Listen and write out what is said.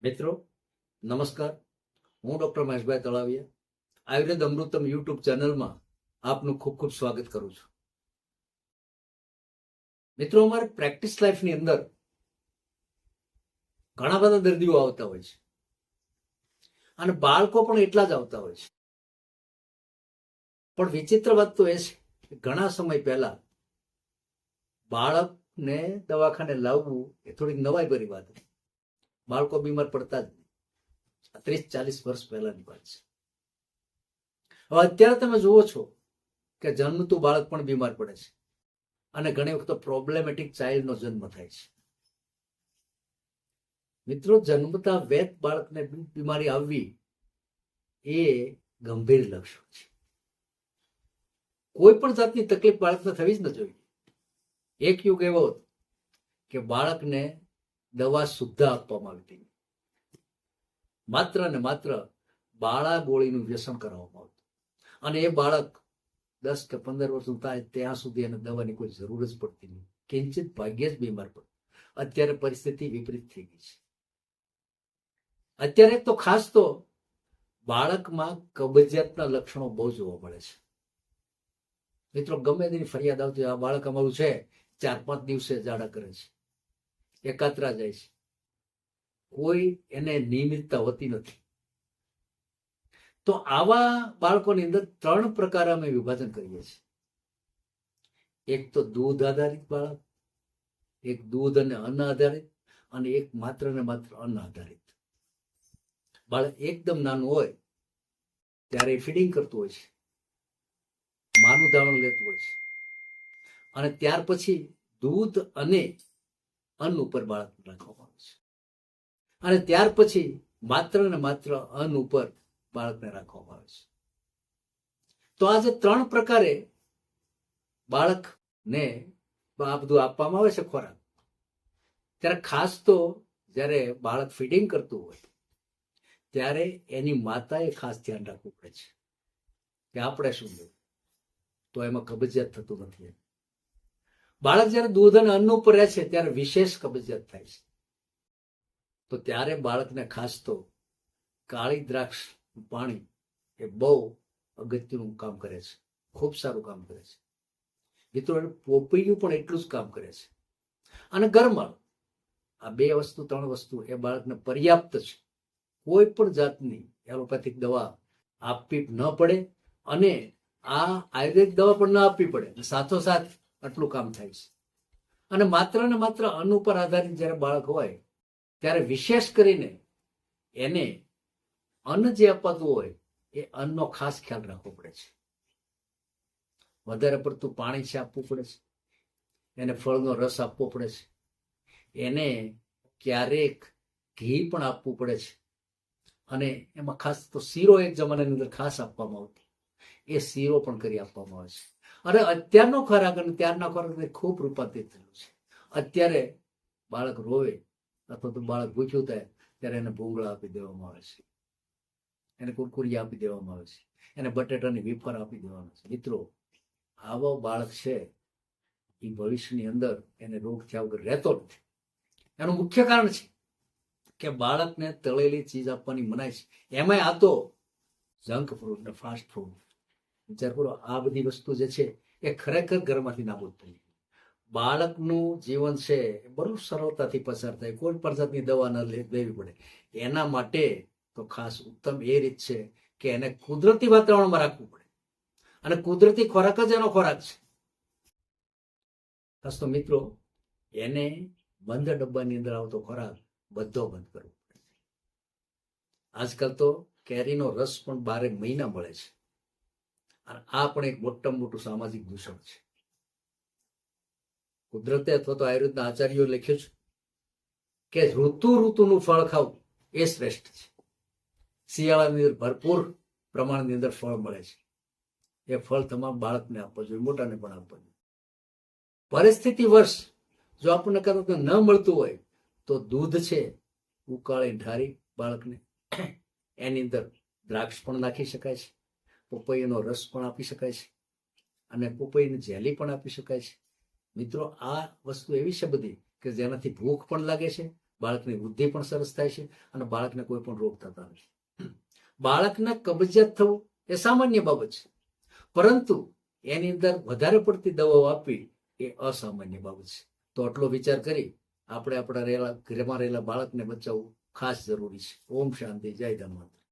મિત્રો નમસ્કાર, હું ડોક્ટર મહેશભાઈ તળાવિયા આયુર્વેદ અમૃતમ યુટ્યુબ ચેનલમાં આપનું ખૂબ ખૂબ સ્વાગત કરું છું. મિત્રો, અમારે પ્રેક્ટિસ લાઈફની અંદર ઘણા બધા દર્દીઓ આવતા હોય છે અને બાળકો પણ એટલા જ આવતા હોય છે. પણ વિચિત્ર વાત તો એ છે કે ઘણા સમય પહેલા બાળકને દવાખાને લાવવું એ થોડીક નવાઈ ભરી વાત હતી. બાળકો બીમાર પડતા જ નહીં. 30-40 વર્ષ પહેલાની વાત છે. હવે અત્યારે તમે જુઓ છો કે જન્મતું બાળક પણ બીમાર પડે છે અને ઘણી વખત પ્રોબ્લેમેટિક ચાઇલ્ડનો જન્મ થાય છે. મિત્રો, જન્મતા વેત બાળકને બીમારી આવવી એ ગંભીર લક્ષણ છે. કોઈ પણ જાતની તકલીફ બાળકને થવી જ ન જોઈએ. એક યુગ એવો હતો કે બાળકને દવા સુદ્ધા આપવામાં આવતી, માત્ર ને માત્ર બાળા ગોળીનું વ્યસન કરાવવામાં આવતું અને એ બાળક 10 કે 15 વર્ષનું થાય ત્યાં સુધી એને દવાની કોઈ જરૂર જ પડતી નહીં. કિંચિત ભાગ્યે જ બીમાર પડે. અત્યારે પરિસ્થિતિ વિપરીત થઈ ગઈ છે. અત્યારે તો ખાસ તો બાળકમાં કબજિયાતના લક્ષણો બહુ જોવા મળે છે. મિત્રો, ગમે તેની ફરિયાદ આવતી, આ બાળક અમારું છે 4-5 દિવસે ઝાડા કરે છે, એકાત્રા જાય છે, કોઈ એને નિયમિતતા હોતી નથી. તો આવા બાળકોની અંદર 3 પ્રકાર અમે વિભાજન કરીએ છીએ. એક તો દૂધ આધારિત બાળક, એક દૂધ અને અન્ન આધારિત, અને એક માત્ર ને માત્ર અન્ન આધારિત. બાળક એકદમ નાનું હોય ત્યારે ફીડિંગ કરતું હોય છે, માનું ધાવણ લેતું હોય છે, અને ત્યાર પછી દૂધ અને અન્ન ઉપર બાળક રાખવામાં આવે છે, અને ત્યાર પછી માત્ર ને માત્ર અન્ન ઉપર બાળકને રાખવામાં આવે છે. તો આ જે 3 પ્રકારે બાળકને આ બધું આપવામાં આવે છે ખોરાક, ત્યારે ખાસ તો જ્યારે બાળક ફીડિંગ કરતું હોય ત્યારે એની માતાએ ખાસ ધ્યાન રાખવું પડે છે કે આપણે શું લેવું, તો એમાં કબજિયાત થતું નથી. બાળક જ્યારે દૂધ અને અન્ન ઉપર રહે છે ત્યારે વિશેષ કબજિયાત થાય છે. તો ત્યારે બાળકને ખાસ તો કાળી દ્રાક્ષ પાણી એ બહુ અગત્યનું કામ કરે છે, ખૂબ સારું કામ કરે છે. મિત્રો, પોપૈયું પણ એટલું જ કામ કરે છે. અને ગરમાળ, આ 2 વસ્તુ 3 વસ્તુ એ બાળકને પર્યાપ્ત છે. કોઈ પણ જાતની એલોપેથિક દવા આપવી ન પડે અને આ આયુર્વેદિક દવા પણ ન આપવી પડે, સાથોસાથ આટલું કામ થાય છે. અને માત્ર ને માત્ર અન્ન ઉપર આધારિત જ્યારે બાળક હોય ત્યારે વિશેષ કરીને એને અન્ન જે અપાતું હોય એ અન્નનો ખાસ ખ્યાલ રાખવો પડે છે. વધારે પડતું પાણી છે આપવું પડે છે, એને ફળનો રસ આપવો પડે છે, એને ક્યારેક ઘી પણ આપવું પડે છે, અને એમાં ખાસ તો શીરો એક જમાનાની અંદર ખાસ આપવામાં આવતો, એ શીરો પણ કરી આપવામાં આવે છે. અને અત્યારનો ખોરાક અને ત્યારના ખોરાક ખૂબ રૂપાંતરિત થયું છે. અત્યારે બાળક રોવે અથવા તો બાળક ભૂખ્યું થાય ત્યારે એને ભૂંગળા આપી દેવામાં આવે છે, એને કુરકુરિયા આપી દેવામાં આવે છે, એને બટેટાની વેફર આપી દેવામાં આવે છે. મિત્રો, આવો બાળક છે એ ભવિષ્યની અંદર એને રોગ થયા વગર રહેતો નથી. એનું મુખ્ય કારણ છે કે બાળકને તળેલી ચીજ આપવાની મનાય છે. એમાંય આ તો જંક ફૂડ ને ફાસ્ટ ફૂડ. વિચાર કરો, આ બધી વસ્તુ જે છે એ ખરેખર ઘરમાંથી નાબૂદ થઈ. બાળકનું જીવન છે એ બહુ સરળતાથી પસાર થાય, કોઈ પણ જાતની દવા ન લેવી પડે. એના માટે તો ખાસ ઉત્તમ એ રીત છે કે એને કુદરતી વાતાવરણમાં રાખવું પડે, અને કુદરતી ખોરાક જ એનો ખોરાક છે. ખાસ તો મિત્રો, એને બંધ ડબ્બાની અંદર આવતો ખોરાક બધો બંધ કરવો પડે. આજકાલ તો કેરીનો રસ પણ 12 મહિના મળે છે, અને આ પણ એક મોટામાં મોટું સામાજિક દૂષણ છે. કુદરતે અથવા તો આયુર્વેદના આચાર્યોએ લખ્યું છે કે ઋતુનું ફળ ખાવું એ શ્રેષ્ઠ છે. શિયાળાની અંદર ભરપૂર પ્રમાણની અંદર ફળ મળે છે, એ ફળ તમામ બાળકને આપવો જોઈએ, મોટાને પણ આપવો જોઈએ. પરિસ્થિતિ વર્ષ જો આપણને કદાચ ન મળતું હોય તો દૂધ છે ઉકાળી ઢારી બાળકને એની અંદર દ્રાક્ષ પણ નાખી શકાય છે, પપૈયાનો રસ પણ આપી શકાય છે, અને પપૈયાની જેલી પણ આપી શકાય છે. મિત્રો, આ વસ્તુ એવી છે બધી કે જેનાથી ભૂખ પણ લાગે છે બાળકની વૃદ્ધિ પણ સરસ થાય છે અને બાળકને કોઈ પણ રોગ થતા નથી. બાળકને કબજિયાત થવું એ સામાન્ય બાબત છે, પરંતુ એની અંદર વધારે પડતી દવાઓ આપવી એ અસામાન્ય બાબત છે. તો આટલો વિચાર કરી આપણે આપણા ઘરમાં રહેલા બાળકને બચાવવું ખાસ જરૂરી છે. ઓમ શાંતિ, જય ધન્વંતરી.